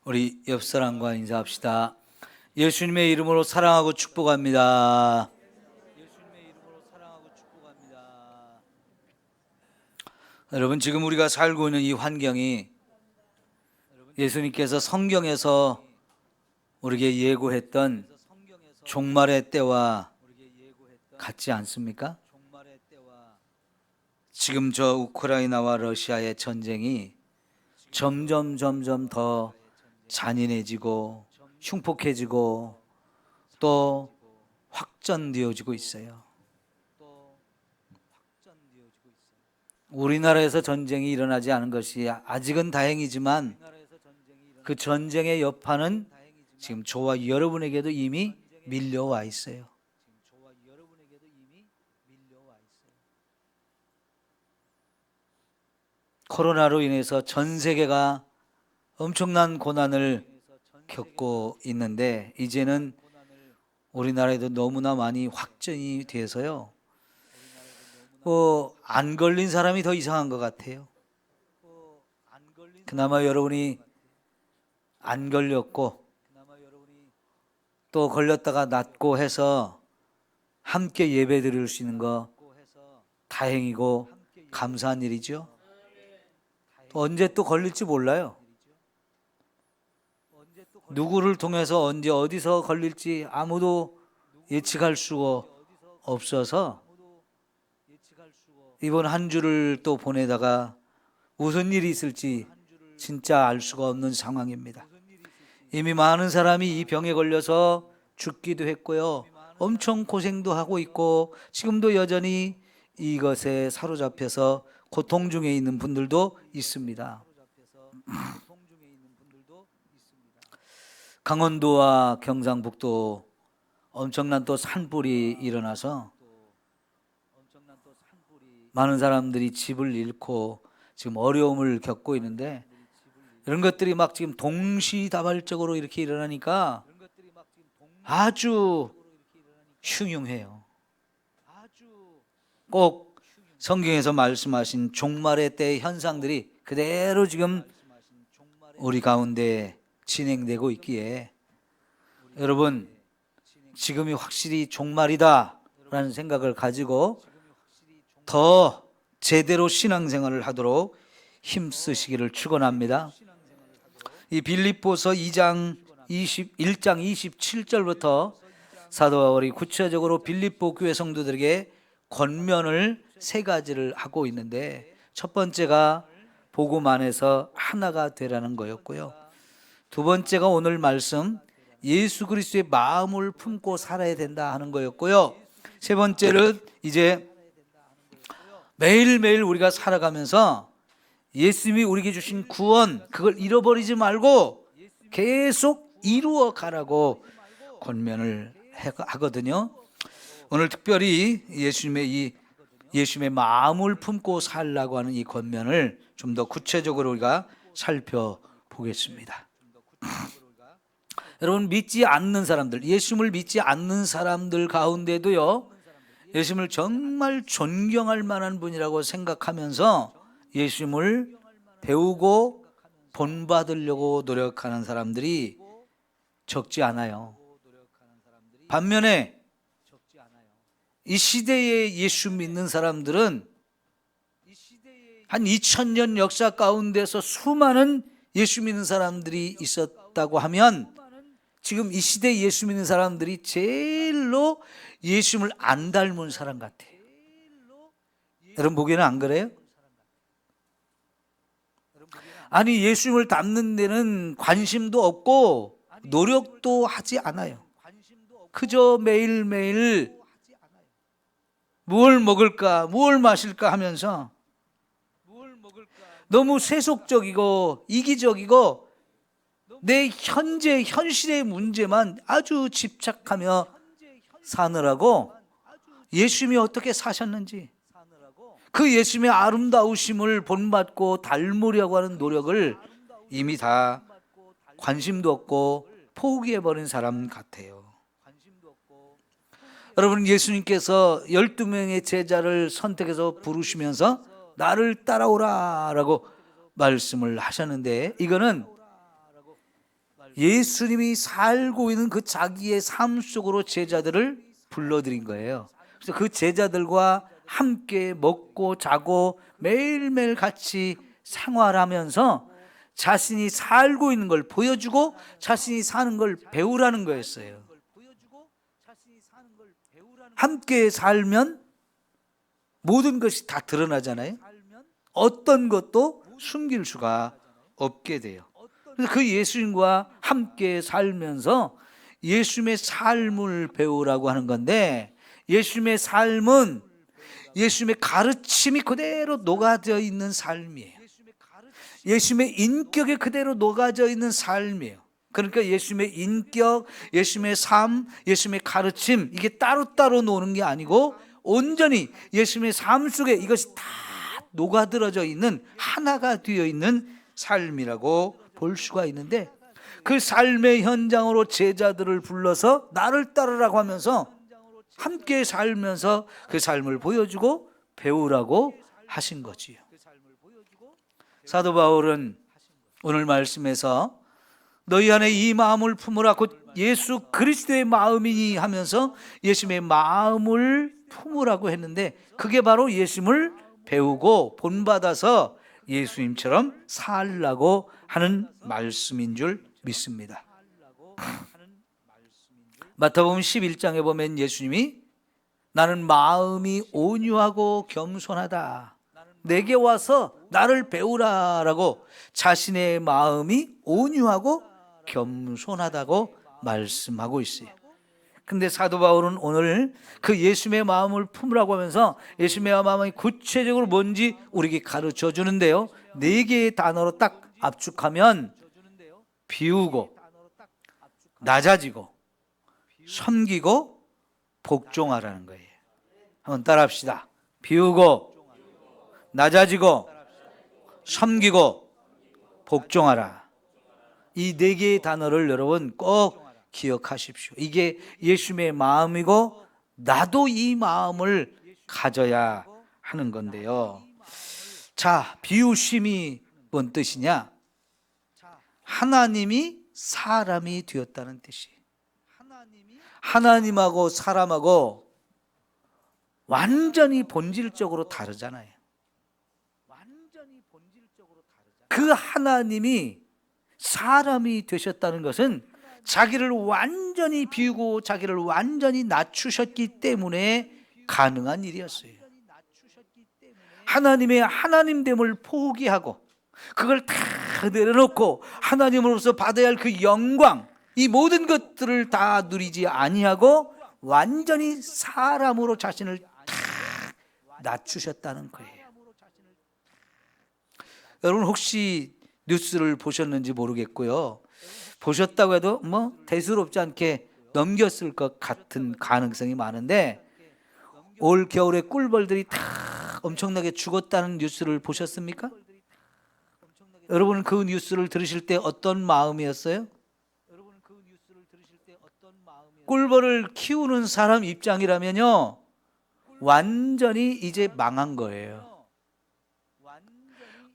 우리 옆 사람과 인사합시다. 예수님의 이름으로 사랑하고 축복합니다. 예수님의 이름으로 사랑하고 축복합니다. 여러분, 지금 우리가 살고 있는 이 환경이 예수님께서 성경에서 우리에게 예고했던 종말의 때와 같지 않습니까? 지금 저 우크라이나와 러시아의 전쟁이 점점 더 잔인해지고 흉폭해지고 또 확전되어지고 있어요. 우리나라에서 전쟁이 일어나지 않은 것이 아직은 다행이지만 그 전쟁의 여파는 지금 저와 여러분에게도 이미 밀려와 있어요. 코로나로 인해서 전 세계가 엄청난 고난을 겪고 있는데 이제는 우리나라에도 너무나 많이 확전이 돼서요. 안 걸린 사람이 더 이상한 것 같아요. 그나마 여러분이 안 걸렸고 또 걸렸다가 낫고 해서 함께 예배 드릴 수 있는 거 다행이고 감사한 일이죠. 또 언제 또 걸릴지 몰라요. 누구를 통해서 언제 어디서 걸릴지 아무도 예측할 수가 없어서 이번 한 주를 또 보내다가 무슨 일이 있을지 진짜 알 수가 없는 상황입니다. 이미 많은 사람이 이 병에 걸려서 죽기도 했고요. 엄청 고생도 하고 있고 지금도 여전히 이것에 사로잡혀서 고통 중에 있는 분들도 있습니다. 강원도와 경상북도 엄청난 또 산불이 일어나서 많은 사람들이 집을 잃고 지금 어려움을 겪고 있는데 이런 것들이 막 지금 동시다발적으로 이렇게 일어나니까 아주 흉흉해요. 꼭 성경에서 말씀하신 종말의 때의 현상들이 그대로 지금 우리 가운데 진행되고 있기에 여러분 지금이 확실히 종말이다 라는 생각을 가지고 더 제대로 신앙생활을 하도록 힘쓰시기를 축원합니다. 이 빌립보서 1장 27절부터 사도 바울이 구체적으로 빌립보 교회 성도들에게 권면을 세 가지를 하고 있는데 첫 번째가 복음 안에서 하나가 되라는 거였고요. 두 번째가 오늘 말씀 예수 그리스도의 마음을 품고 살아야 된다 하는 거였고요. 세 번째는 이제 매일매일 우리가 살아가면서 예수님이 우리에게 주신 구원 그걸 잃어버리지 말고 계속 이루어 가라고 권면을 하거든요. 오늘 특별히 예수님의 마음을 품고 살라고 하는 이 권면을 좀 더 구체적으로 우리가 살펴보겠습니다. 여러분 믿지 않는 사람들, 예수님을 믿지 않는 사람들 가운데도요, 예수님을 정말 존경할 만한 분이라고 생각하면서 예수님을 배우고 본받으려고 노력하는 사람들이 적지 않아요. 반면에 이 시대에 예수 믿는 사람들은 한 2000년 역사 가운데서 수많은 예수 믿는 사람들이 있었다고 하면 지금 이 시대에 예수 믿는 사람들이 제일로 예수님을 안 닮은 사람 같아요. 여러분 보기에는 안 그래요? 아니 예수님을 닮는 데는 관심도 없고 노력도 하지 않아요. 그저 매일매일 뭘 먹을까 뭘 마실까 하면서 너무 세속적이고 이기적이고 내 현실의 문제만 아주 집착하며 사느라고 예수님이 어떻게 사셨는지 그 예수님의 아름다우심을 본받고 닮으려고 하는 노력을 이미 다 관심도 없고 포기해버린 사람 같아요. 여러분 예수님께서 12명의 제자를 선택해서 부르시면서 나를 따라오라 라고 말씀을 하셨는데 이거는 예수님이 살고 있는 그 자기의 삶 속으로 제자들을 불러들인 거예요. 그래서 그 제자들과 함께 먹고 자고 매일매일 같이 생활하면서 자신이 살고 있는 걸 보여주고 자신이 사는 걸 배우라는 거였어요. 함께 살면 모든 것이 다 드러나잖아요. 어떤 것도 숨길 수가 없게 돼요. 그래서 그 예수님과 함께 살면서 예수님의 삶을 배우라고 하는 건데, 예수님의 삶은 예수님의 가르침이 그대로 녹아져 있는 삶이에요. 예수님의 인격에 그대로 녹아져 있는 삶이에요. 그러니까 예수님의 인격, 예수님의 삶, 예수님의 가르침, 이게 따로따로 노는 게 아니고 온전히 예수님의 삶 속에 이것이 다 녹아들어져 있는, 하나가 되어 있는 삶이라고 볼 수가 있는데, 그 삶의 현장으로 제자들을 불러서 나를 따르라고 하면서 함께 살면서 그 삶을 보여주고 배우라고 하신 거지요. 사도 바울은 오늘 말씀에서 너희 안에 이 마음을 품으라, 곧 예수 그리스도의 마음이니 하면서 예수님의 마음을 품으라고 했는데, 그게 바로 예수님을 배우고 본받아서 예수님처럼 살라고 하는 말씀인 줄 믿습니다. 마태복음 11장에 보면 예수님이 나는 마음이 온유하고 겸손하다, 내게 와서 나를 배우라라고 자신의 마음이 온유하고 겸손하다고 말씀하고 있어요. 근데 사도 바울은 오늘 그 예수님의 마음을 품으라고 하면서 예수님의 마음이 구체적으로 뭔지 우리에게 가르쳐 주는데요, 4개의 단어로 딱 압축하면 비우고, 낮아지고, 섬기고, 복종하라는 거예요. 한번 따라 합시다. 비우고, 낮아지고, 섬기고, 복종하라. 이 4개의 단어를 여러분 꼭 기억하십시오. 이게 예수님의 마음이고 나도 이 마음을 가져야 하는 건데요. 자, 비우심이 뭔 뜻이냐? 하나님이 사람이 되었다는 뜻이에요. 하나님하고 사람하고 완전히 본질적으로 다르잖아요. 그 하나님이 사람이 되셨다는 것은 자기를 완전히 비우고 자기를 완전히 낮추셨기 때문에 가능한 일이었어요. 하나님의 하나님됨을 포기하고 그걸 다 내려놓고 하나님으로서 받아야 할 그 영광, 이 모든 것들을 다 누리지 아니하고 완전히 사람으로 자신을 다 낮추셨다는 거예요. 여러분 혹시 뉴스를 보셨는지 모르겠고요, 보셨다고 해도 뭐 대수롭지 않게 넘겼을 것 같은 가능성이 많은데, 올 겨울에 꿀벌들이 다 엄청나게 죽었다는 뉴스를 보셨습니까? 여러분은 그 뉴스를 들으실 때 어떤 마음이었어요? 꿀벌을 키우는 사람 입장이라면요, 완전히 이제 망한 거예요.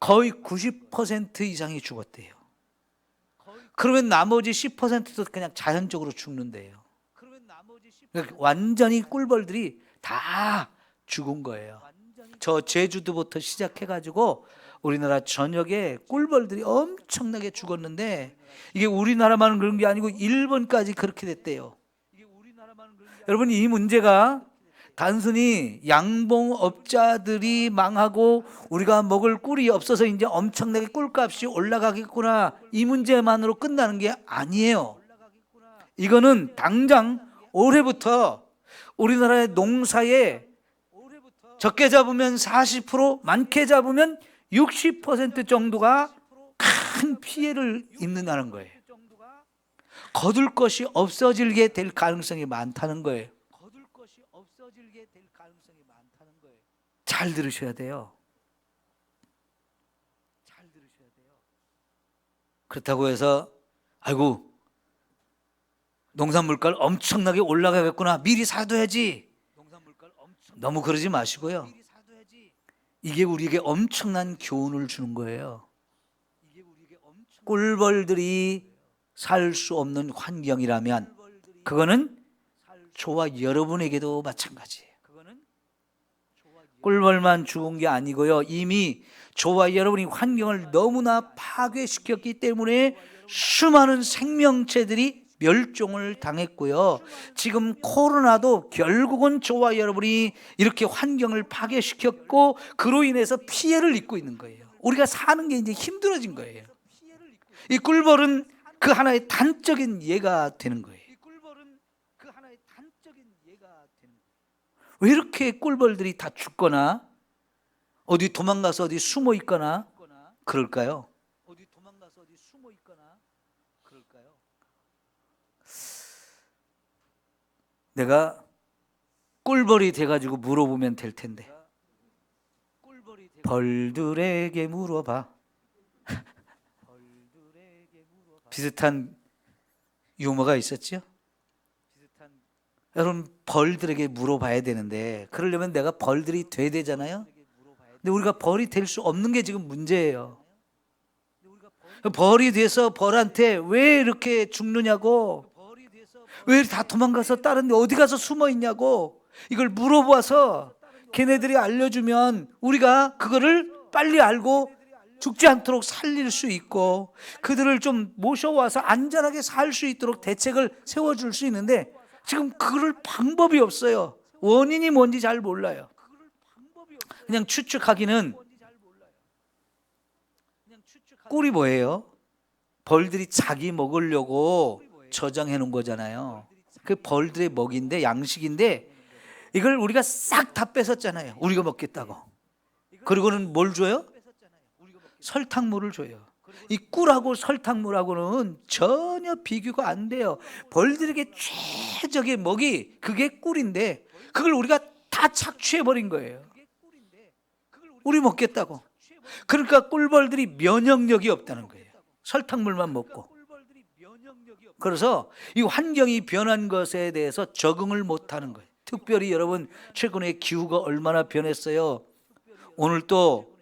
거의 90% 이상이 죽었대요. 그러면 나머지 10%도 그냥 자연적으로 죽는데요. 그러니까 완전히 꿀벌들이 다 죽은 거예요. 저 제주도부터 시작해가지고 우리나라 전역에 꿀벌들이 엄청나게 죽었는데, 이게 우리나라만 그런 게 아니고 일본까지 그렇게 됐대요. 여러분, 이 문제가 단순히 양봉업자들이 망하고 우리가 먹을 꿀이 없어서 이제 엄청나게 꿀값이 올라가겠구나, 이 문제만으로 끝나는 게 아니에요. 이거는 당장 올해부터 우리나라의 농사에 적게 잡으면 40%, 많게 잡으면 60% 정도가 큰 피해를 입는다는 거예요. 거둘 것이 없어지게 될 가능성이 많다는 거예요. 잘 들으셔야 돼요. 그렇다고 해서 아이고 농산물가 엄청나게 올라가겠구나, 미리 사둬야지, 너무 그러지 마시고요. 이게 우리에게 엄청난 교훈을 주는 거예요. 꿀벌들이 살 수 없는 환경이라면 그거는 저와 여러분에게도 마찬가지예요. 꿀벌만 죽은 게 아니고요. 이미 저와 여러분이 환경을 너무나 파괴시켰기 때문에 수많은 생명체들이 멸종을 당했고요. 지금 코로나도 결국은 저와 여러분이 이렇게 환경을 파괴시켰고 그로 인해서 피해를 입고 있는 거예요. 우리가 사는 게 이제 힘들어진 거예요. 이 꿀벌은 그 하나의 단적인 예가 되는 거예요. 왜 이렇게 꿀벌들이 다 죽거나 어디 도망가서 어디 숨어 있거나 그럴까요? 내가 꿀벌이 돼가지고 물어보면 될 텐데 벌들에게 물어봐. 비슷한 유머가 있었죠? 여러분 벌들에게 물어봐야 되는데 그러려면 내가 벌들이 돼야 되잖아요. 근데 우리가 벌이 될 수 없는 게 지금 문제예요. 벌이 돼서 벌한테 왜 이렇게 죽느냐고, 왜 다 도망가서 다른 데 어디 가서 숨어 있냐고 이걸 물어봐서 걔네들이 알려주면 우리가 그거를 빨리 알고 죽지 않도록 살릴 수 있고 그들을 좀 모셔와서 안전하게 살 수 있도록 대책을 세워줄 수 있는데 지금 그럴 방법이 없어요. 원인이 뭔지 잘 몰라요. 그냥 추측하기는 꿀이 뭐예요? 벌들이 자기 먹으려고 저장해 놓은 거잖아요. 그 벌들의 먹이인데 양식인데 이걸 우리가 싹 다 뺏었잖아요. 우리가 먹겠다고. 그리고는 뭘 줘요? 설탕물을 줘요. 이 꿀하고 설탕물하고는 전혀 비교가 안 돼요. 벌들에게 최적의 먹이 그게 꿀인데 그걸 우리가 다 착취해 버린 거예요. 우리 먹겠다고. 그러니까 꿀벌들이 면역력이 없다는 거예요. 설탕물만 먹고. 그래서 이 환경이 변한 것에 대해서 적응을 못하는 거예요. 특별히 여러분 최근에 기후가 얼마나 변했어요. 오늘 또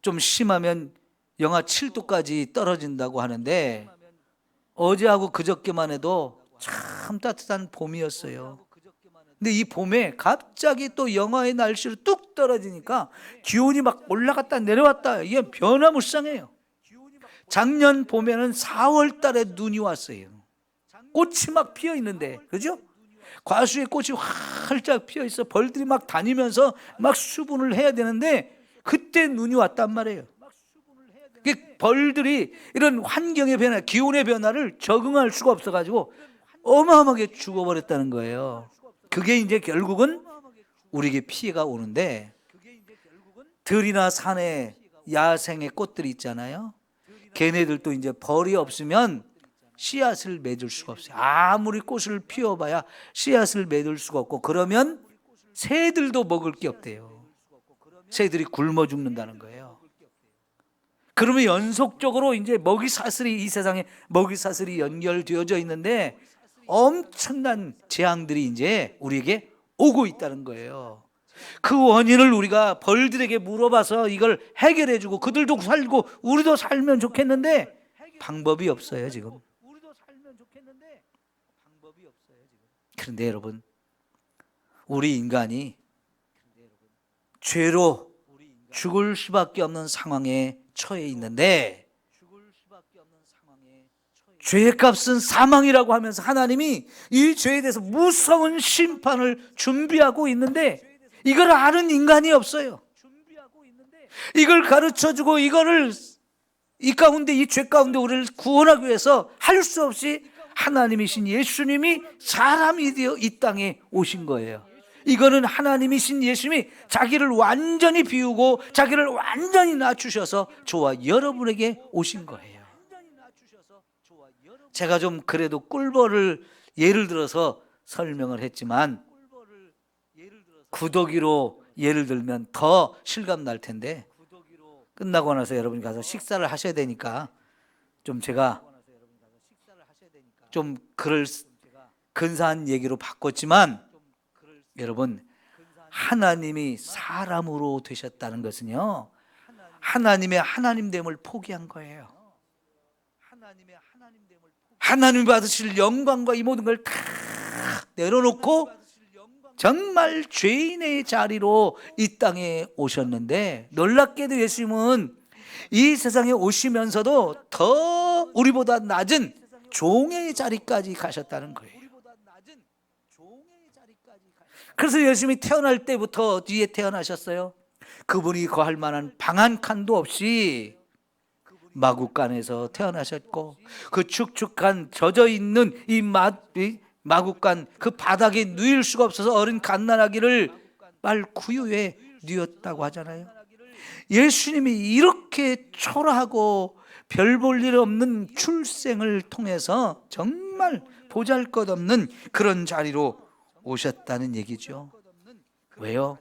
좀 심하면 영하 7도까지 떨어진다고 하는데 어제하고 그저께만 해도 참 따뜻한 봄이었어요. 근데 이 봄에 갑자기 또 영하의 날씨로 뚝 떨어지니까 기온이 막 올라갔다 내려왔다. 이게 변화무쌍해요. 작년 봄에는 4월 달에 눈이 왔어요. 꽃이 막 피어 있는데, 그죠? 과수의 꽃이 활짝 피어 있어. 벌들이 막 다니면서 막 수분을 해야 되는데 그때 눈이 왔단 말이에요. 벌들이 이런 환경의 변화, 기온의 변화를 적응할 수가 없어가지고 어마어마하게 죽어버렸다는 거예요. 그게 이제 결국은 우리에게 피해가 오는데 들이나 산에 야생의 꽃들이 있잖아요. 걔네들도 이제 벌이 없으면 씨앗을 맺을 수가 없어요. 아무리 꽃을 피워봐야 씨앗을 맺을 수가 없고 그러면 새들도 먹을 게 없대요. 새들이 굶어 죽는다는 거예요. 그러면 연속적으로 이제 먹이 사슬이 이 세상에 먹이 사슬이 연결되어져 있는데 엄청난 재앙들이 이제 우리에게 오고 있다는 거예요. 그 원인을 우리가 벌들에게 물어봐서 이걸 해결해 주고 그들도 살고 우리도 살면 좋겠는데 방법이 없어요, 지금. 그런데 여러분, 우리 인간이 죄로 죽을 수밖에 없는 상황에 처해 있는데 죄의 값은 사망이라고 하면서 하나님이 이 죄에 대해서 무서운 심판을 준비하고 있는데 이걸 아는 인간이 없어요. 이걸 가르쳐주고 이거를 이 가운데 이 죄 가운데 우리를 구원하기 위해서 할 수 없이 하나님이신 예수님이 사람이 되어 이 땅에 오신 거예요. 이거는 하나님이신 예수님이 자기를 완전히 비우고 자기를 완전히 낮추셔서 저와 여러분에게 오신 거예요. 제가 좀 그래도 꿀벌을 예를 들어서 설명을 했지만 구더기로 예를 들면 더 실감 날 텐데 끝나고 나서 여러분이 가서 식사를 하셔야 되니까 좀 제가 좀 그럴 근사한 얘기로 바꿨지만 여러분 하나님이 사람으로 되셨다는 것은요 하나님의 하나님됨을 포기한 거예요. 하나님이 받으실 영광과 이 모든 걸 다 내려놓고 정말 죄인의 자리로 이 땅에 오셨는데, 놀랍게도 예수님은 이 세상에 오시면서도 더 우리보다 낮은 종의 자리까지 가셨다는 거예요. 그래서 예수님이 태어날 때부터 어디에 태어나셨어요? 그분이 거할 만한 방 한 칸도 없이 마구간에서 태어나셨고, 그 축축한 젖어있는 이 마구간 그 바닥에 누일 수가 없어서 어린 갓난아기를 말 구유에 누였다고 하잖아요. 예수님이 이렇게 초라하고 별 볼 일 없는 출생을 통해서 정말 보잘것없는 그런 자리로 오셨다는 얘기죠. 왜요?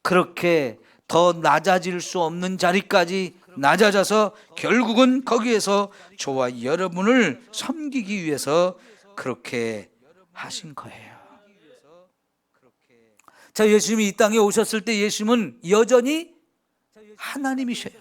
그렇게 더 낮아질 수 없는 자리까지 낮아져서 결국은 거기에서 저와 여러분을 섬기기 위해서 그렇게 하신 거예요. 자, 예수님이 이 땅에 오셨을 때 예수님은 여전히 하나님이셔요.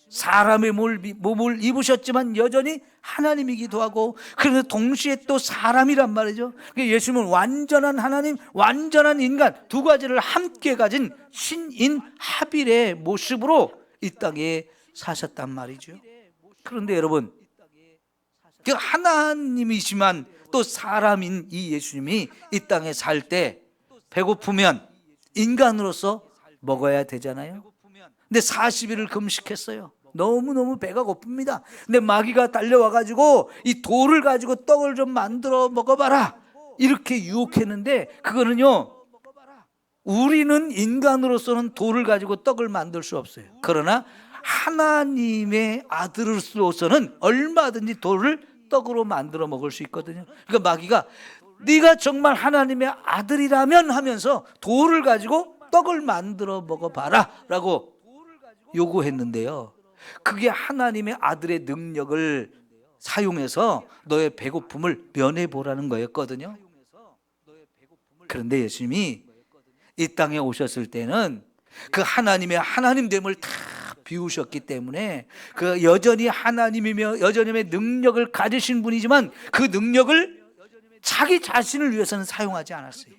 사람의 몸을 입으셨지만 여전히 하나님이기도 하고, 그래서 동시에 또 사람이란 말이죠. 예수님은 완전한 하나님, 완전한 인간, 두 가지를 함께 가진 신인 합일의 모습으로 이 땅에 사셨단 말이죠. 그런데 여러분, 그 하나님이지만 또 사람인 이 예수님이 이 땅에 살 때 배고프면 인간으로서 먹어야 되잖아요. 근데 40일을 금식했어요. 너무너무 배가 고픕니다. 근데 마귀가 달려와가지고 이 돌을 가지고 떡을 좀 만들어 먹어봐라, 이렇게 유혹했는데, 그거는요, 우리는 인간으로서는 돌을 가지고 떡을 만들 수 없어요. 그러나 하나님의 아들로서는 얼마든지 돌을 떡으로 만들어 먹을 수 있거든요. 그러니까 마귀가 네가 정말 하나님의 아들이라면 하면서 돌을 가지고 떡을 만들어 먹어봐라 라고 요구했는데요, 그게 하나님의 아들의 능력을 사용해서 너의 배고픔을 면해보라는 거였거든요. 그런데 예수님이 이 땅에 오셨을 때는 그 하나님의 하나님됨을 다 비우셨기 때문에, 그 여전히 하나님이며 여전히 능력을 가지신 분이지만 그 능력을 자기 자신을 위해서는 사용하지 않았어요.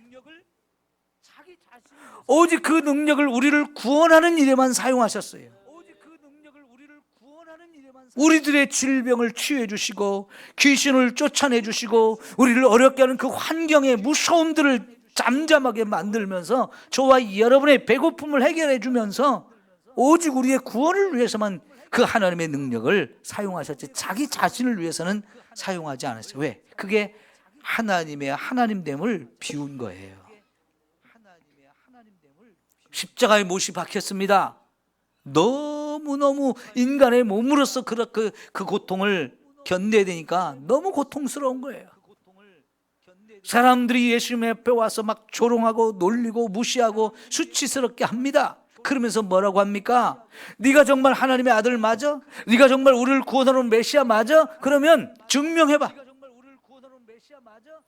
오직 그 능력을 우리를 구원하는 일에만 사용하셨어요. 우리들의 질병을 치유해 주시고, 귀신을 쫓아내 주시고, 우리를 어렵게 하는 그 환경의 무서움들을 잠잠하게 만들면서 저와 여러분의 배고픔을 해결해 주면서 오직 우리의 구원을 위해서만 그 하나님의 능력을 사용하셨지, 자기 자신을 위해서는 사용하지 않았어요. 왜? 그게 하나님의 하나님됨을 비운 거예요. 십자가에 못이 박혔습니다. 너무너무 인간의 몸으로서 그 고통을 견뎌야 되니까 너무 고통스러운 거예요. 사람들이 예수님 앞에 와서 막 조롱하고 놀리고 무시하고 수치스럽게 합니다. 그러면서 뭐라고 합니까? 네가 정말 하나님의 아들 맞아? 네가 정말 우리를 구원하는 메시아 맞아? 그러면 증명해봐.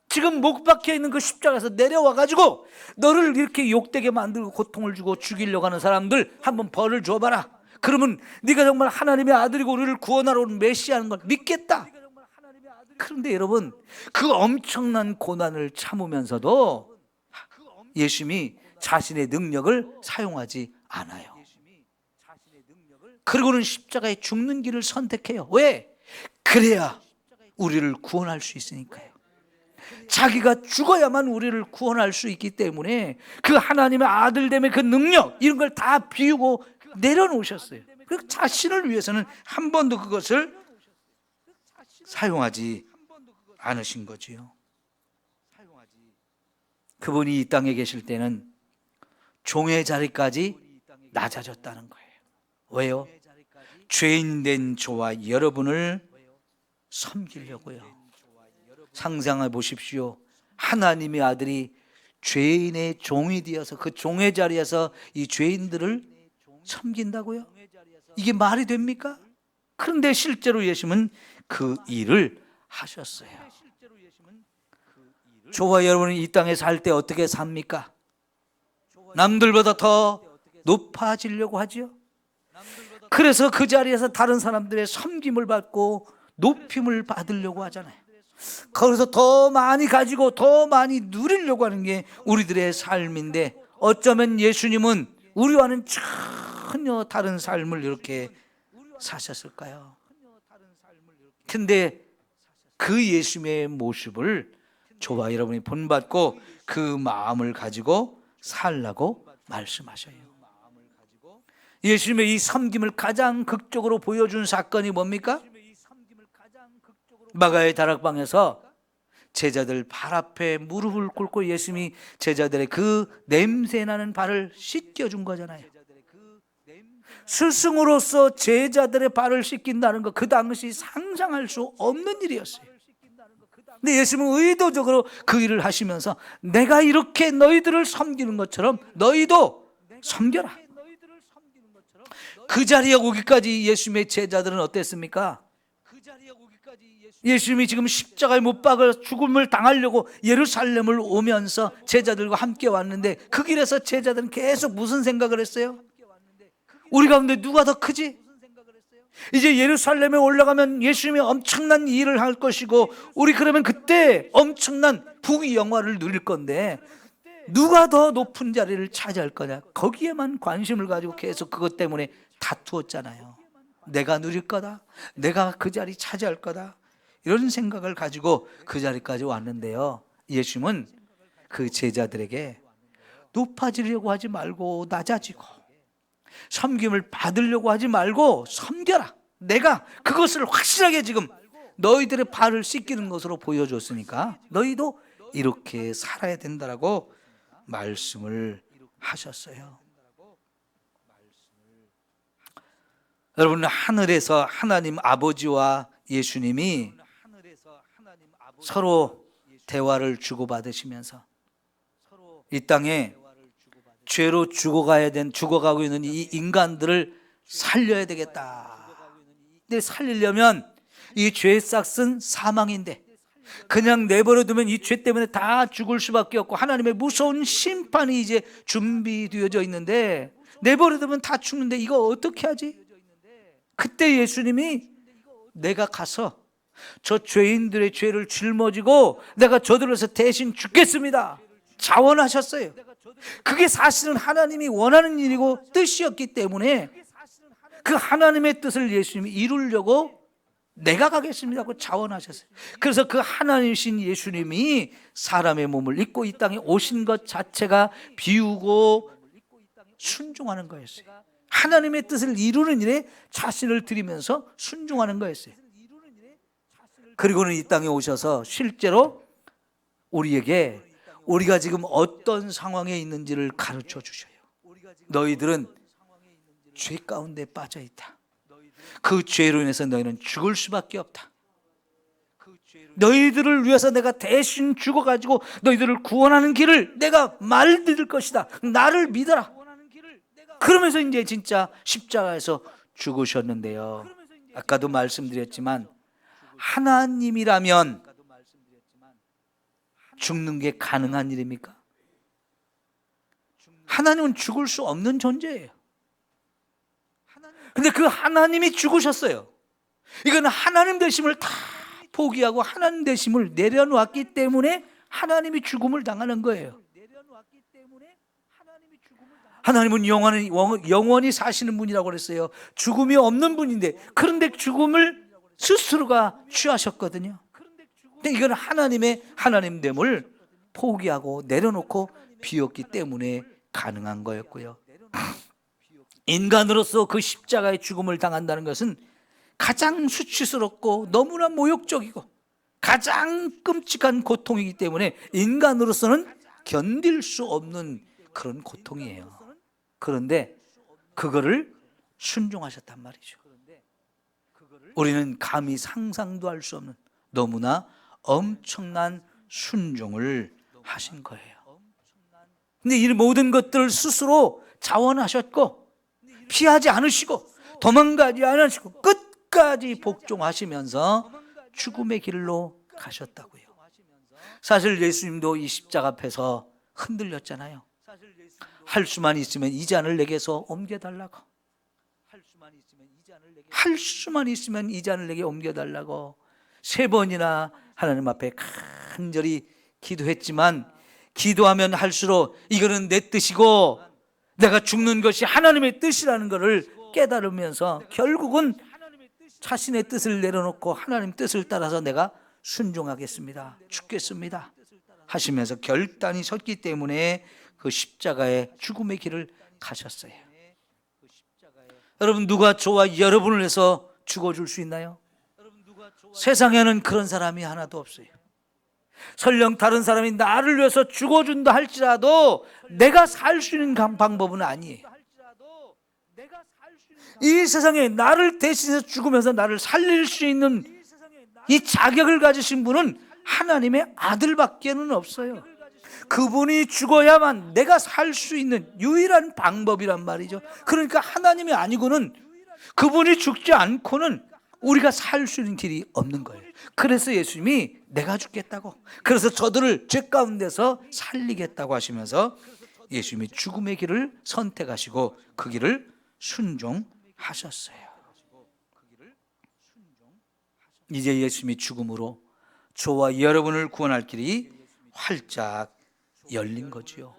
지금 목 박혀 있는 그 십자가에서 내려와가지고 너를 이렇게 욕되게 만들고 고통을 주고 죽이려고 하는 사람들 한번 벌을 줘봐라. 그러면 네가 정말 하나님의 아들이고 우리를 구원하러 온 메시아인 걸 믿겠다. 그런데 여러분, 그 엄청난 고난을 참으면서도 예수님이 자신의 능력을 사용하지 않아요. 그리고는 십자가에 죽는 길을 선택해요. 왜? 그래야 우리를 구원할 수 있으니까요. 자기가 죽어야만 우리를 구원할 수 있기 때문에 그 하나님의 아들됨의 그 능력, 이런 걸 다 비우고 내려놓으셨어요. 그 자신을 위해서는 한 번도 그것을 사용하지 않으신 거지요. 그분이 이 땅에 계실 때는 종의 자리까지 낮아졌다는 거예요. 왜요? 죄인된 저와 여러분을 섬기려고요. 상상해 보십시오. 하나님의 아들이 죄인의 종이 되어서 그 종의 자리에서 이 죄인들을 섬긴다고요? 이게 말이 됩니까? 그런데 실제로 예수님은 그 일을 하셨어요. 저와 여러분이 이 땅에 살 때 어떻게 삽니까? 남들보다 더 높아지려고 하죠. 그래서 그 자리에서 다른 사람들의 섬김을 받고 높임을 받으려고 하잖아요. 거기서 더 많이 가지고 더 많이 누리려고 하는 게 우리들의 삶인데, 어쩌면 예수님은 우리와는 전혀 다른 삶을 이렇게 사셨을까요? 근데 그 예수님의 모습을 저와 여러분이 본받고 그 마음을 가지고 살라고 말씀하셔요. 예수님의 이 섬김을 가장 극적으로 보여준 사건이 뭡니까? 마가의 다락방에서 제자들 발 앞에 무릎을 꿇고 예수님이 제자들의 그 냄새나는 발을 씻겨준 거잖아요. 스승으로서 제자들의 발을 씻긴다는 것, 그 당시 상상할 수 없는 일이었어요. 근데 예수님은 의도적으로 그 일을 하시면서 내가 이렇게 너희들을 섬기는 것처럼 너희도 섬겨라. 그 자리에 오기까지 예수님의 제자들은 어땠습니까? 예수님이 지금 십자가에 못 박아 죽음을 당하려고 예루살렘을 오면서 제자들과 함께 왔는데, 그 길에서 제자들은 계속 무슨 생각을 했어요? 우리 가운데 누가 더 크지? 이제 예루살렘에 올라가면 예수님이 엄청난 일을 할 것이고, 우리 그러면 그때 엄청난 부귀 영화를 누릴 건데 누가 더 높은 자리를 차지할 거냐, 거기에만 관심을 가지고 계속 그것 때문에 다투었잖아요. 내가 누릴 거다, 내가 그 자리 차지할 거다, 이런 생각을 가지고 그 자리까지 왔는데요, 예수님은 그 제자들에게 높아지려고 하지 말고 낮아지고, 섬김을 받으려고 하지 말고 섬겨라. 내가 그것을 확실하게 지금 너희들의 발을 씻기는 것으로 보여줬으니까 너희도 이렇게 살아야 된다라고 말씀을 하셨어요. 여러분, 하늘에서 하나님 아버지와 예수님이 서로 대화를 주고받으시면서 이 땅에 죄로 죽어가고 있는 이 인간들을 살려야 되겠다. 근데 살리려면 이 죄의 싹은 사망인데, 그냥 내버려두면 이 죄 때문에 다 죽을 수밖에 없고 하나님의 무서운 심판이 이제 준비되어져 있는데, 내버려두면 다 죽는데 이거 어떻게 하지? 그때 예수님이 내가 가서 저 죄인들의 죄를 짊어지고 내가 저들을 위해서 대신 죽겠습니다, 자원하셨어요. 그게 사실은 하나님이 원하는 일이고 뜻이었기 때문에 그 하나님의 뜻을 예수님이 이루려고 내가 가겠습니다 하고 자원하셨어요. 그래서 그 하나님이신 예수님이 사람의 몸을 입고 이 땅에 오신 것 자체가 비우고 순종하는 거였어요. 하나님의 뜻을 이루는 일에 자신을 드리면서 순종하는 거였어요. 그리고는 이 땅에 오셔서 실제로 우리에게 우리가 지금 어떤 상황에 있는지를 가르쳐 주셔요. 너희들은 죄 가운데 빠져 있다. 그 죄로 인해서 너희는 죽을 수밖에 없다. 너희들을 위해서 내가 대신 죽어가지고 너희들을 구원하는 길을 내가 말드릴 것이다. 나를 믿어라. 그러면서 이제 진짜 십자가에서 죽으셨는데요, 아까도 말씀드렸지만 하나님이라면 죽는 게 가능한 일입니까? 하나님은 죽을 수 없는 존재예요. 근데 그 하나님이 죽으셨어요. 이건 하나님 되심을 다 포기하고 하나님 되심을 내려놓았기 때문에 하나님이 죽음을 당하는 거예요. 하나님은 영원히 사시는 분이라고 그랬어요. 죽음이 없는 분인데, 그런데 죽음을 스스로가 취하셨거든요. 근데 이건 하나님의 하나님됨을 포기하고 내려놓고 비웠기 때문에 가능한 거였고요. 인간으로서 그 십자가의 죽음을 당한다는 것은 가장 수치스럽고 너무나 모욕적이고 가장 끔찍한 고통이기 때문에 인간으로서는 견딜 수 없는 그런 고통이에요. 그런데 그거를 순종하셨단 말이죠. 우리는 감히 상상도 할 수 없는 너무나 엄청난 순종을 하신 거예요. 근데 이 모든 것들을 스스로 자원하셨고 피하지 않으시고 도망가지 않으시고 끝까지 복종하시면서 죽음의 길로 가셨다고요. 사실 예수님도 이 십자가 앞에서 흔들렸잖아요. 할 수만 있으면 이 잔을 내게서 옮겨달라고. 할 수만 있으면 이 잔을 내게 옮겨달라고 3번이나 하나님 앞에 간절히 기도했지만, 기도하면 할수록 이거는 내 뜻이고 내가 죽는 것이 하나님의 뜻이라는 것을 깨달으면서 결국은 자신의 뜻을 내려놓고 하나님 뜻을 따라서 내가 순종하겠습니다, 죽겠습니다 하시면서 결단이 섰기 때문에 그 십자가의 죽음의 길을 가셨어요. 여러분, 누가 저와 여러분을 위해서 죽어줄 수 있나요? 세상에는 그런 사람이 하나도 없어요. 설령 다른 사람이 나를 위해서 죽어준다 할지라도 내가 살 수 있는 방법은 아니에요. 이 세상에 나를 대신해서 죽으면서 나를 살릴 수 있는 이 자격을 가지신 분은 하나님의 아들밖에는 없어요. 그분이 죽어야만 내가 살 수 있는 유일한 방법이란 말이죠. 그러니까 하나님이 아니고는, 그분이 죽지 않고는 우리가 살 수 있는 길이 없는 거예요. 그래서 예수님이 내가 죽겠다고, 그래서 저들을 죄 가운데서 살리겠다고 하시면서 예수님이 죽음의 길을 선택하시고 그 길을 순종하셨어요. 이제 예수님이 죽음으로 저와 여러분을 구원할 길이 활짝 열린 거지요.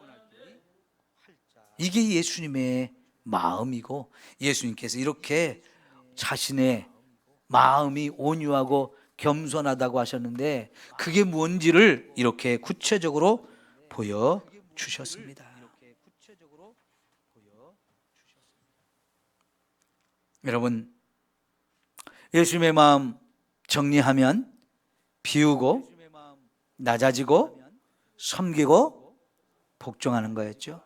이게 예수님의 마음이고, 예수님께서 이렇게 자신의 마음이 온유하고 겸손하다고 하셨는데 그게 뭔지를 이렇게 구체적으로 보여주셨습니다. 여러분, 예수님의 마음 정리하면 비우고 낮아지고 섬기고 복종하는 거였죠.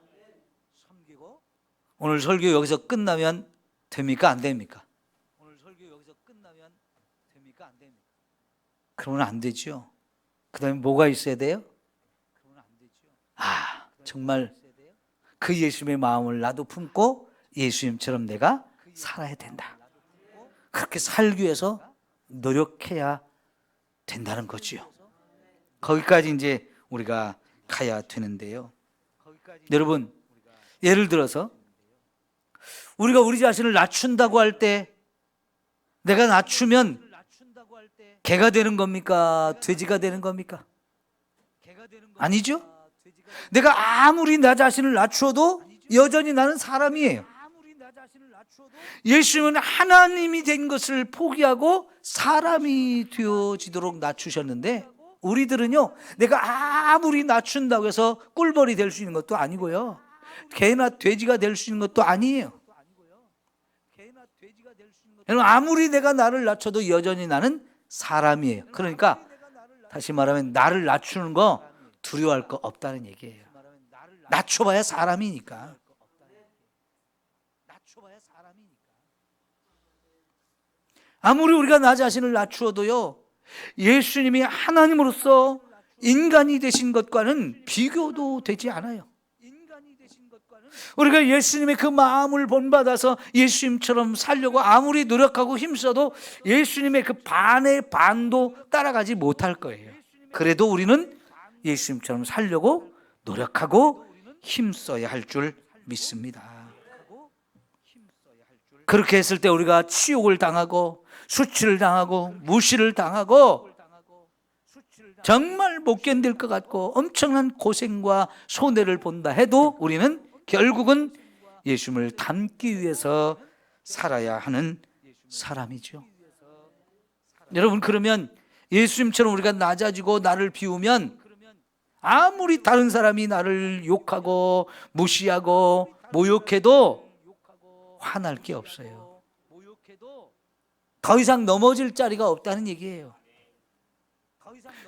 오늘 설교 여기서 끝나면 됩니까? 안 됩니까? 그러면 안 되죠. 그 다음에 뭐가 있어야 돼요? 정말 그 예수님의 마음을 나도 품고 예수님처럼 내가 살아야 된다. 그렇게 살기 위해서 노력해야 된다는 거지요. 거기까지 이제 우리가 가야 되는데요. 여러분, 예를 들어서 우리가 우리 자신을 낮춘다고 할 때, 내가 낮추면 개가 되는 겁니까? 돼지가 되는 겁니까? 아니죠? 내가 아무리 나 자신을 낮추어도 여전히 나는 사람이에요. 예수님은 하나님이 된 것을 포기하고 사람이 되어지도록 낮추셨는데, 우리들은요, 내가 아무리 낮춘다고 해서 꿀벌이 될 수 있는 것도 아니고요, 개나 돼지가 될 수 있는 것도 아니에요. 아무리 내가 나를 낮춰도 여전히 나는 사람이에요. 그러니까 다시 말하면 나를 낮추는 거 두려워할 거 없다는 얘기예요. 낮춰봐야 사람이니까. 아무리 우리가 나 자신을 낮추어도요, 예수님이 하나님으로서 인간이 되신 것과는 비교도 되지 않아요. 우리가 예수님의 그 마음을 본받아서 예수님처럼 살려고 아무리 노력하고 힘써도 예수님의 그 반의 반도 따라가지 못할 거예요. 그래도 우리는 예수님처럼 살려고 노력하고 힘써야 할 줄 믿습니다. 그렇게 했을 때 우리가 치욕을 당하고 수치를 당하고 무시를 당하고 정말 못 견딜 것 같고 엄청난 고생과 손해를 본다 해도 우리는 결국은 예수님을 닮기 위해서 살아야 하는 사람이죠. 여러분, 그러면 예수님처럼 우리가 낮아지고 나를 비우면 아무리 다른 사람이 나를 욕하고 무시하고 모욕해도 화날 게 없어요. 더 이상 넘어질 자리가 없다는 얘기예요.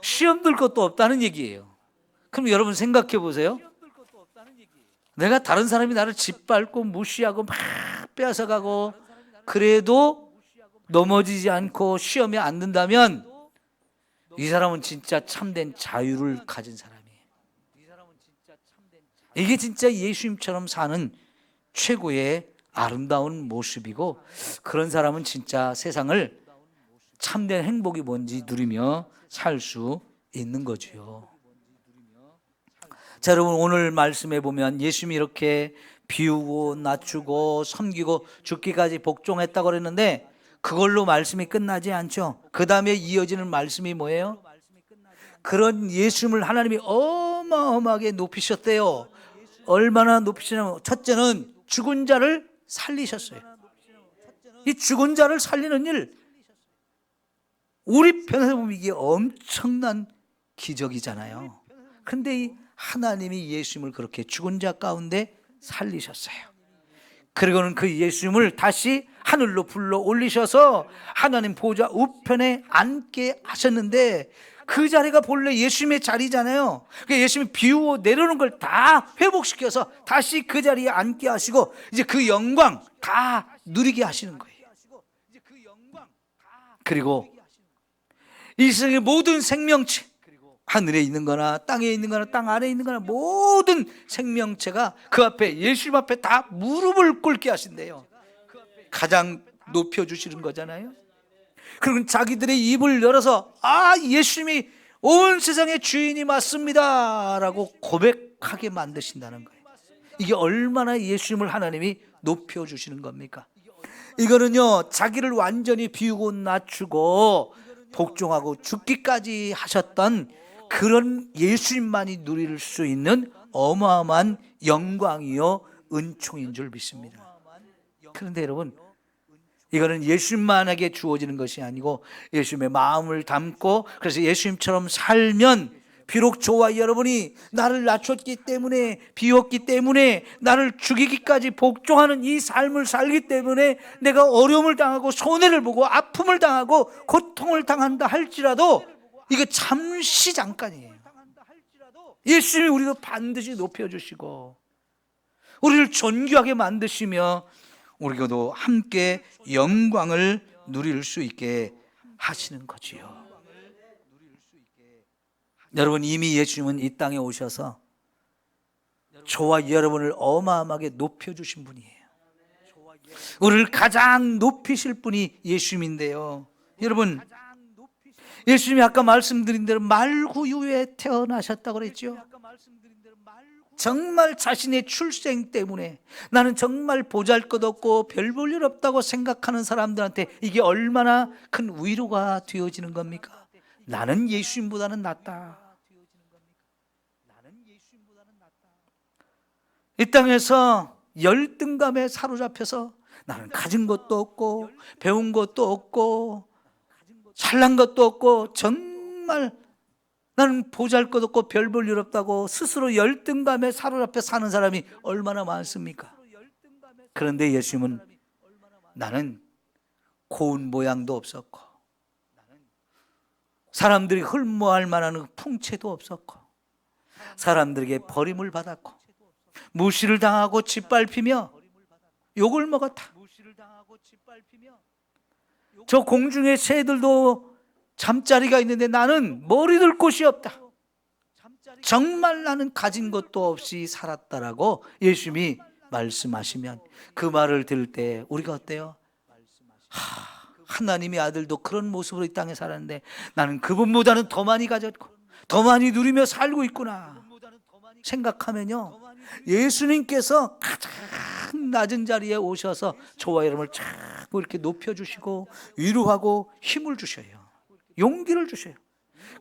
시험 들 것도 없다는 얘기예요. 그럼 여러분 생각해 보세요. 내가 다른 사람이 나를 짓밟고 무시하고 막 뺏어가고 그래도 넘어지지 않고 시험에 안 든다면 이 사람은 진짜 참된 자유를 가진 사람이에요. 이게 진짜 예수님처럼 사는 최고의 아름다운 모습이고, 그런 사람은 진짜 세상을 참된 행복이 뭔지 누리며 살 수 있는 거지요. 자, 여러분, 오늘 말씀해 보면 예수님이 이렇게 비우고 낮추고 섬기고 죽기까지 복종했다고 그랬는데, 그걸로 말씀이 끝나지 않죠. 그 다음에 이어지는 말씀이 뭐예요? 그런 예수님을 하나님이 어마어마하게 높이셨대요. 얼마나 높이시냐면 첫째는 죽은 자를 살리셨어요. 이 죽은 자를 살리는 일, 우리 편에서 보면 이게 엄청난 기적이잖아요. 그런데 이 하나님이 예수님을 그렇게 죽은 자 가운데 살리셨어요. 그리고는 그 예수님을 다시 하늘로 불러 올리셔서 하나님 보좌 우편에 앉게 하셨는데, 그 자리가 본래 예수님의 자리잖아요. 예수님이 비우고 내려오는 걸 다 회복시켜서 다시 그 자리에 앉게 하시고 이제 그 영광 다 누리게 하시는 거예요. 그리고 이 세상의 모든 생명체, 하늘에 있는 거나 땅에 있는 거나 땅 아래에 있는 거나 모든 생명체가 그 앞에, 예수님 앞에 다 무릎을 꿇게 하신대요. 가장 높여주시는 거잖아요. 그리고 자기들의 입을 열어서 예수님이 온 세상의 주인이 맞습니다 라고 고백하게 만드신다는 거예요. 이게 얼마나 예수님을 하나님이 높여주시는 겁니까? 이거는요, 자기를 완전히 비우고 낮추고 복종하고 죽기까지 하셨던 그런 예수님만이 누릴 수 있는 어마어마한 영광이요 은총인 줄 믿습니다. 그런데 여러분, 이거는 예수님만에게 주어지는 것이 아니고 예수님의 마음을 담고, 그래서 예수님처럼 살면 비록 저와 여러분이 나를 낮췄기 때문에, 비웠기 때문에, 나를 죽이기까지 복종하는 이 삶을 살기 때문에 내가 어려움을 당하고 손해를 보고 아픔을 당하고 고통을 당한다 할지라도 이거 잠시 잠깐이에요. 예수님이 우리도 반드시 높여주시고 우리를 존귀하게 만드시며 우리가도 함께 영광을 누릴 수 있게 하시는 거지요. 여러분, 이미 예수님은 이 땅에 오셔서 저와 여러분을 어마어마하게 높여주신 분이에요. 우리를 가장 높이실 분이 예수님인데요. 여러분, 예수님이 아까 말씀드린 대로 말구유에 태어나셨다고 그랬죠. 정말 자신의 출생 때문에 나는 정말 보잘것없고 별 볼 일 없다고 생각하는 사람들한테 이게 얼마나 큰 위로가 되어지는 겁니까? 나는 예수님보다는 낫다. 이 땅에서 열등감에 사로잡혀서 나는 가진 것도 없고 배운 것도 없고 잘난 것도 없고 정말 나는 보잘것없고 별 볼 일 없다고 스스로 열등감에 사로잡혀 사는 사람이 얼마나 많습니까? 그런데 예수님은 나는 고운 모양도 없었고 사람들이 흠모할 만한 풍채도 없었고 사람들에게 버림을 받았고 무시를 당하고 짓밟히며 욕을 먹었다. 저 공중의 새들도 잠자리가 있는데 나는 머리 둘 곳이 없다. 정말 나는 가진 것도 없이 살았다라고 예수님이 말씀하시면 그 말을 들을 때 우리가 어때요? 하나님의 아들도 그런 모습으로 이 땅에 살았는데 나는 그분보다는 더 많이 가졌고 더 많이 누리며 살고 있구나 생각하면요, 예수님께서 가장 낮은 자리에 오셔서 저와 여러분을 자꾸 이렇게 높여주시고 위로하고 힘을 주셔요. 용기를 주셔요.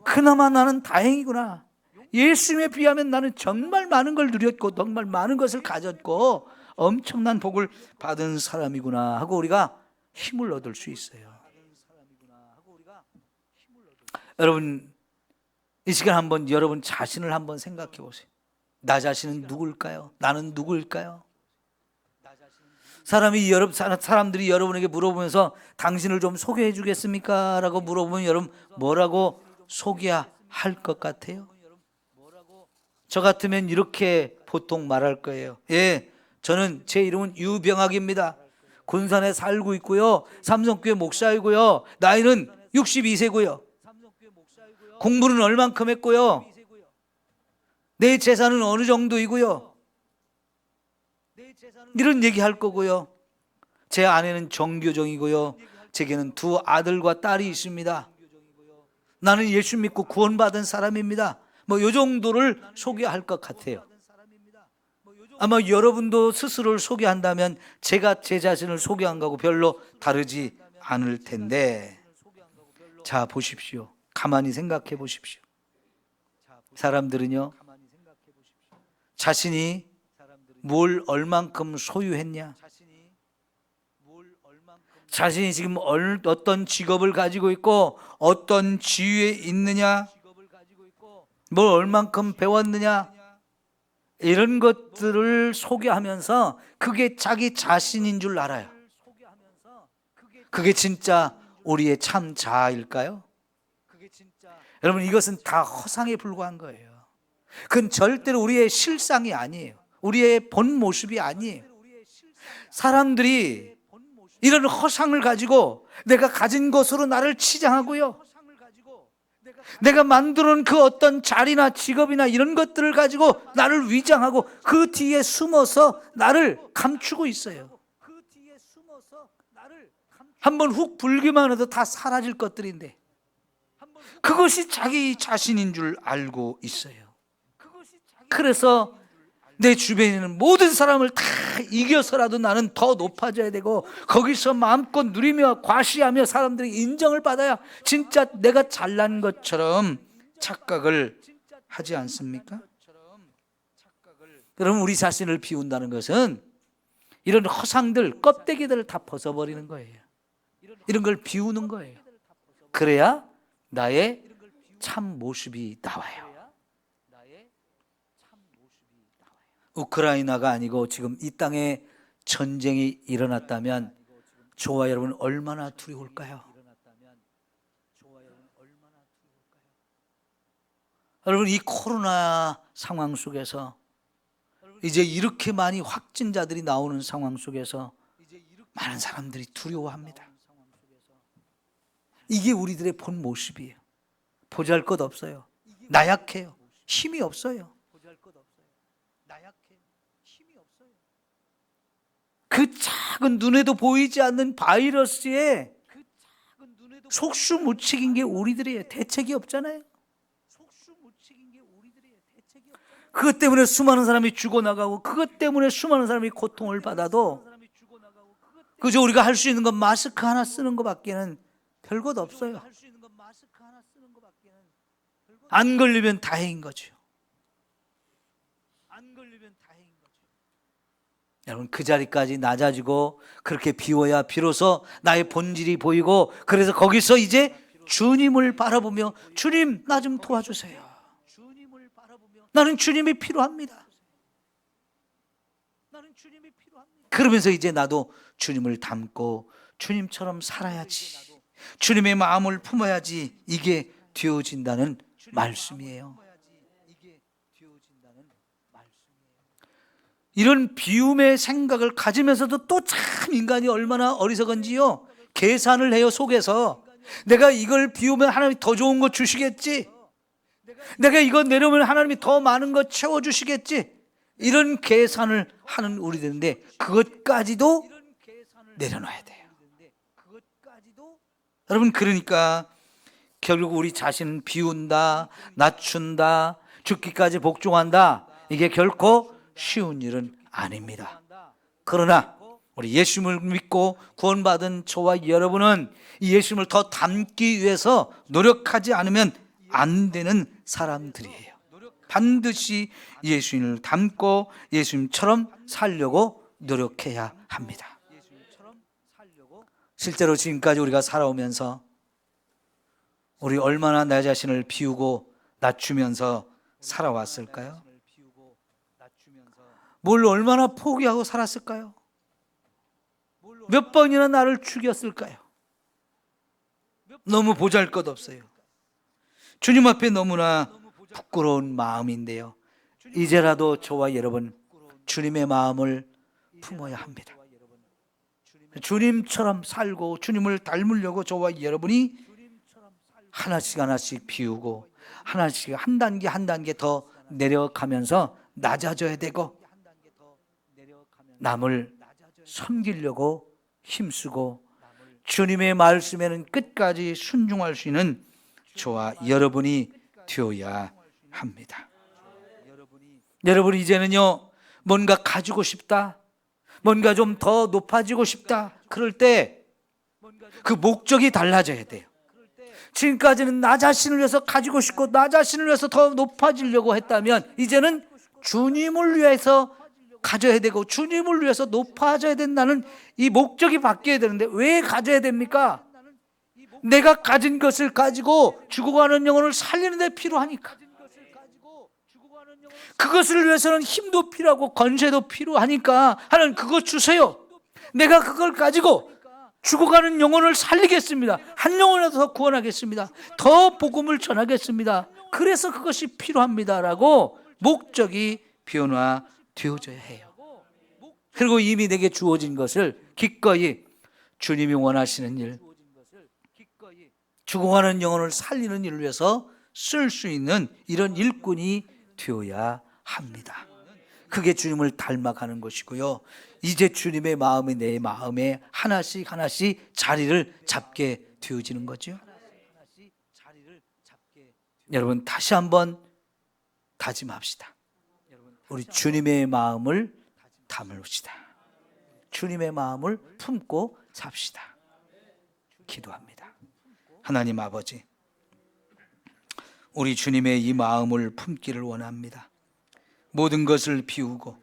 그나마 나는 다행이구나. 예수님에 비하면 나는 정말 많은 걸 누렸고 정말 많은 것을 가졌고 엄청난 복을 받은 사람이구나 하고 우리가 힘을 얻을 수 있어요. 여러분, 이 시간 한번 여러분 자신을 한번 생각해 보세요. 나 자신은 누굴까요? 나는 누굴까요? 사람들이 여러분에게 물어보면서 당신을 좀 소개해 주겠습니까? 라고 물어보면 여러분 뭐라고 소개할 것 같아요? 저 같으면 이렇게 보통 말할 거예요. 예, 저는 제 이름은 유병학입니다. 군산에 살고 있고요. 삼성교회 목사이고요. 나이는 62세고요. 공부는 얼만큼 했고요. 내 재산은 어느 정도이고요. 이런 얘기할 거고요. 제 아내는 정교정이고요. 제게는 두 아들과 딸이 있습니다. 나는 예수 믿고 구원받은 사람입니다. 뭐 이 정도를 소개할 것 같아요. 아마 여러분도 스스로를 소개한다면 제가 제 자신을 소개한 거하고 별로 다르지 않을 텐데, 자 보십시오. 가만히 생각해 보십시오. 사람들은요, 자신이 뭘 얼만큼 소유했냐, 자신이 지금 어떤 직업을 가지고 있고 어떤 지위에 있느냐, 뭘 얼만큼 배웠느냐, 이런 것들을 소개하면서 그게 자기 자신인 줄 알아요. 그게 진짜 우리의 참 자아일까요? 여러분, 이것은 다 허상에 불과한 거예요. 그건 절대로 우리의 실상이 아니에요. 우리의 본 모습이 아니에요. 사람들이 이런 허상을 가지고 내가 가진 것으로 나를 치장하고요, 내가 만들어 놓은 그 어떤 자리나 직업이나 이런 것들을 가지고 나를 위장하고 그 뒤에 숨어서 나를 감추고 있어요. 한번 훅 불기만 해도 다 사라질 것들인데 그것이 자기 자신인 줄 알고 있어요. 그래서 내 주변에 있는 모든 사람을 다 이겨서라도 나는 더 높아져야 되고 거기서 마음껏 누리며 과시하며 사람들이 인정을 받아야 진짜 내가 잘난 것처럼 착각을 하지 않습니까? 여러분, 우리 자신을 비운다는 것은 이런 허상들, 껍데기들을 다 벗어버리는 거예요. 이런 걸 비우는 거예요. 그래야 나의 참 모습이 나와요. 우크라이나가 아니고 지금 이 땅에 전쟁이 일어났다면 저와 여러분 얼마나 두려울까요? 여러분, 이 코로나 상황 속에서 이제 이렇게 많이 확진자들이 나오는 상황 속에서 많은 사람들이 두려워합니다. 이게 우리들의 본 모습이에요. 보잘것없어요. 나약해요. 힘이 없어요. 그 작은 눈에도 보이지 않는 바이러스에 속수무책인 게 우리들이에요. 대책이 없잖아요. 그것 때문에 수많은 사람이 죽어나가고 그것 때문에 수많은 사람이 고통을 받아도 그저 우리가 할 수 있는 건 마스크 하나 쓰는 것밖에는 별것 없어요. 안 걸리면 다행인 거죠. 여러분, 그 자리까지 낮아지고 그렇게 비워야 비로소 나의 본질이 보이고, 그래서 거기서 이제 주님을 바라보며 주님, 나 좀 도와주세요. 나는 주님이 필요합니다. 그러면서 이제 나도 주님을 닮고 주님처럼 살아야지, 주님의 마음을 품어야지, 이게 되어진다는 말씀이에요. 이런 비움의 생각을 가지면서도 또 참 인간이 얼마나 어리석은지요. 계산을 해요. 속에서 내가 이걸 비우면 하나님이 더 좋은 거 주시겠지, 내가 이거 내려오면 하나님이 더 많은 거 채워주시겠지, 이런 계산을 하는 우리들인데 그것까지도 내려놔야 돼요. 여러분, 그러니까 결국 우리 자신은 비운다, 낮춘다, 죽기까지 복종한다, 이게 결코 쉬운 일은 아닙니다. 그러나 우리 예수님을 믿고 구원받은 저와 여러분은 이 예수님을 더 닮기 위해서 노력하지 않으면 안 되는 사람들이에요. 반드시 예수님을 닮고 예수님처럼 살려고 노력해야 합니다. 실제로 지금까지 우리가 살아오면서 우리 얼마나 내 자신을 비우고 낮추면서 살아왔을까요? 뭘 얼마나 포기하고 살았을까요? 몇 번이나 나를 죽였을까요? 너무 보잘것없어요. 주님 앞에 너무나 부끄러운 마음인데요, 이제라도 저와 여러분 주님의 마음을 품어야 합니다. 주님처럼 살고 주님을 닮으려고 저와 여러분이 하나씩 하나씩 비우고 하나씩 한 단계 한 단계 더 내려가면서 낮아져야 되고, 남을 섬기려고 힘쓰고 주님의 말씀에는 끝까지 순종할 수 있는 저와 여러분이 되어야 합니다. 여러분, 이제는요, 뭔가 가지고 싶다, 뭔가 좀 더 높아지고 싶다, 그럴 때 그 목적이 달라져야 돼요. 지금까지는 나 자신을 위해서 가지고 싶고 나 자신을 위해서 더 높아지려고 했다면 이제는 주님을 위해서 가져야 되고 주님을 위해서 높아져야 된다는 이 목적이 바뀌어야 되는데 왜 가져야 됩니까? 내가 가진 것을 가지고 죽어가는 영혼을 살리는 데 필요하니까. 그것을 위해서는 힘도 필요하고 권세도 필요하니까 하나님 그것 주세요. 내가 그걸 가지고 죽어가는 영혼을 살리겠습니다. 한 영혼이라도 더 구원하겠습니다. 더 복음을 전하겠습니다. 그래서 그것이 필요합니다라고 목적이 변화되어져야 해요. 그리고 이미 내게 주어진 것을 기꺼이 주님이 원하시는 일, 죽어가는 영혼을 살리는 일을 위해서 쓸 수 있는 이런 일꾼이 되어야 합니다. 그게 주님을 닮아가는 것이고요. 이제 주님의 마음이 내 마음에 하나씩 하나씩 자리를 잡게 되어지는 거죠. 여러분 다시 한번 다짐합시다. 우리 주님의 마음을 담읍시다. 주님의 마음을 품고 삽시다. 기도합니다. 하나님 아버지, 우리 주님의 이 마음을 품기를 원합니다. 모든 것을 비우고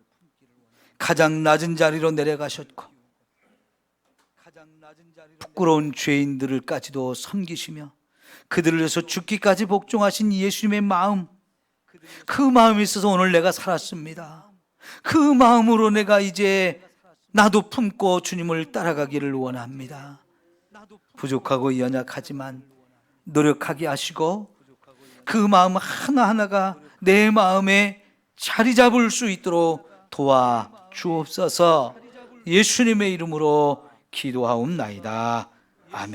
가장 낮은 자리로 내려가셨고 부끄러운 죄인들을까지도 섬기시며 그들을 위해서 죽기까지 복종하신 예수님의 마음, 그 마음이 있어서 오늘 내가 살았습니다. 그 마음으로 내가 이제 나도 품고 주님을 따라가기를 원합니다. 부족하고 연약하지만 노력하게 하시고 그 마음 하나하나가 내 마음에 자리 잡을 수 있도록 도와주옵소서. 예수님의 이름으로 기도하옵나이다. 아멘.